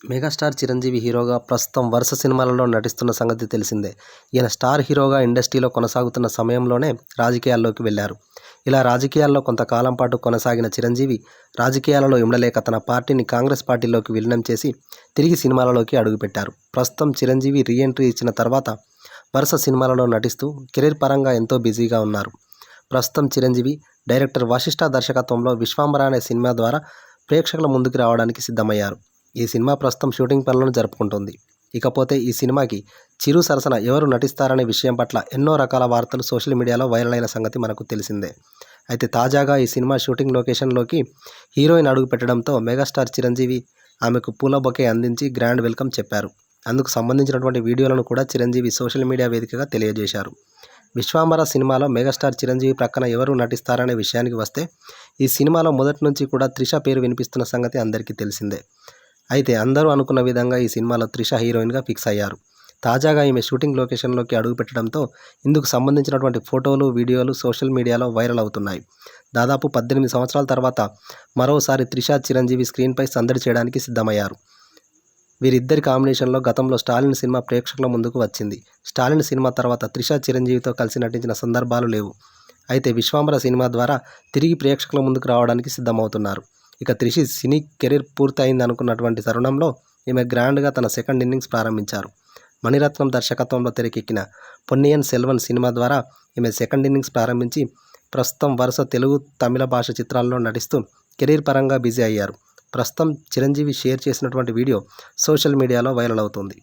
Megastar Chiranjeevi హీరోగా ప్రస్తుతం వరుస సినిమాలలో నటిస్తున్న సంగతి తెలిసిందే. ఈయన స్టార్ హీరోగా ఇండస్ట్రీలో కొనసాగుతున్న సమయంలోనే రాజకీయాల్లోకి వెళ్లారు. ఇలా రాజకీయాల్లో కొంతకాలం పాటు కొనసాగిన చిరంజీవి రాజకీయాలలో ఇమడలేక తన పార్టీని కాంగ్రెస్ పార్టీలోకి విలీనం చేసి తిరిగి సినిమాలలోకి అడుగుపెట్టారు. ప్రస్తుతం చిరంజీవి రీ ఎంట్రీ ఇచ్చిన తర్వాత వరుస సినిమాలలో నటిస్తూ కెరీర్ పరంగా ఎంతో బిజీగా ఉన్నారు. ప్రస్తుతం చిరంజీవి డైరెక్టర్ వశిష్ఠ దర్శకత్వంలో విశ్వాంబర అనే సినిమా ద్వారా ప్రేక్షకుల ముందుకు రావడానికి సిద్ధమయ్యారు. ఈ సినిమా ప్రస్తుతం షూటింగ్ పనులను జరుపుకుంటోంది. ఇకపోతే ఈ సినిమాకి చిరు సరసన ఎవరు నటిస్తారనే విషయం పట్ల ఎన్నో రకాల వార్తలు సోషల్ మీడియాలో వైరల్ అయిన సంగతి మనకు తెలిసిందే. అయితే తాజాగా ఈ సినిమా షూటింగ్ లొకేషన్లోకి హీరోయిన్ అడుగు పెట్టడంతో మెగాస్టార్ చిరంజీవి ఆమెకు పూల బొకే అందించి గ్రాండ్ వెల్కమ్ చెప్పారు. అందుకు సంబంధించినటువంటి వీడియోలను కూడా చిరంజీవి సోషల్ మీడియా వేదికగా తెలియజేశారు. విశ్వాంబర సినిమాలో మెగాస్టార్ చిరంజీవి ప్రక్కన ఎవరు నటిస్తారనే విషయానికి వస్తే ఈ సినిమాలో మొదటి నుంచి కూడా త్రిష పేరు వినిపిస్తున్న సంగతి అందరికీ తెలిసిందే. అయితే అందరూ అనుకున్న విధంగా ఈ సినిమాలో త్రిష హీరోయిన్గా ఫిక్స్ అయ్యారు. తాజాగా ఈమె షూటింగ్ లొకేషన్లోకి అడుగుపెట్టడంతో ఇందుకు సంబంధించినటువంటి ఫోటోలు, వీడియోలు సోషల్ మీడియాలో వైరల్ అవుతున్నాయి. దాదాపు 18 సంవత్సరాల తర్వాత మరోసారి త్రిష చిరంజీవి స్క్రీన్పై సందడి చేయడానికి సిద్ధమయ్యారు. వీరిద్దరి కాంబినేషన్లో గతంలో స్టాలిన్ సినిమా ప్రేక్షకుల ముందుకు వచ్చింది. స్టాలిన్ సినిమా తర్వాత త్రిష చిరంజీవితో కలిసి నటించిన సందర్భాలు లేవు. అయితే విశ్వాంబర సినిమా ద్వారా తిరిగి ప్రేక్షకుల ముందుకు రావడానికి సిద్ధమవుతున్నారు. ఇక త్రిష సినీ కెరీర్ పూర్తయిందనుకున్నటువంటి తరుణంలో ఈమె గ్రాండ్గా తన సెకండ్ ఇన్నింగ్స్ ప్రారంభించారు. మణిరత్నం దర్శకత్వంలో తెరకెక్కిన పొన్నియిన్ సెల్వన్ సినిమా ద్వారా ఈమె సెకండ్ ఇన్నింగ్స్ ప్రారంభించి ప్రస్తుతం వరుస తెలుగు, తమిళ భాష చిత్రాల్లో నటిస్తూ కెరీర్ పరంగా బిజీ అయ్యారు. ప్రస్తుతం చిరంజీవి షేర్ చేసినటువంటి వీడియో సోషల్ మీడియాలో వైరల్ అవుతుంది.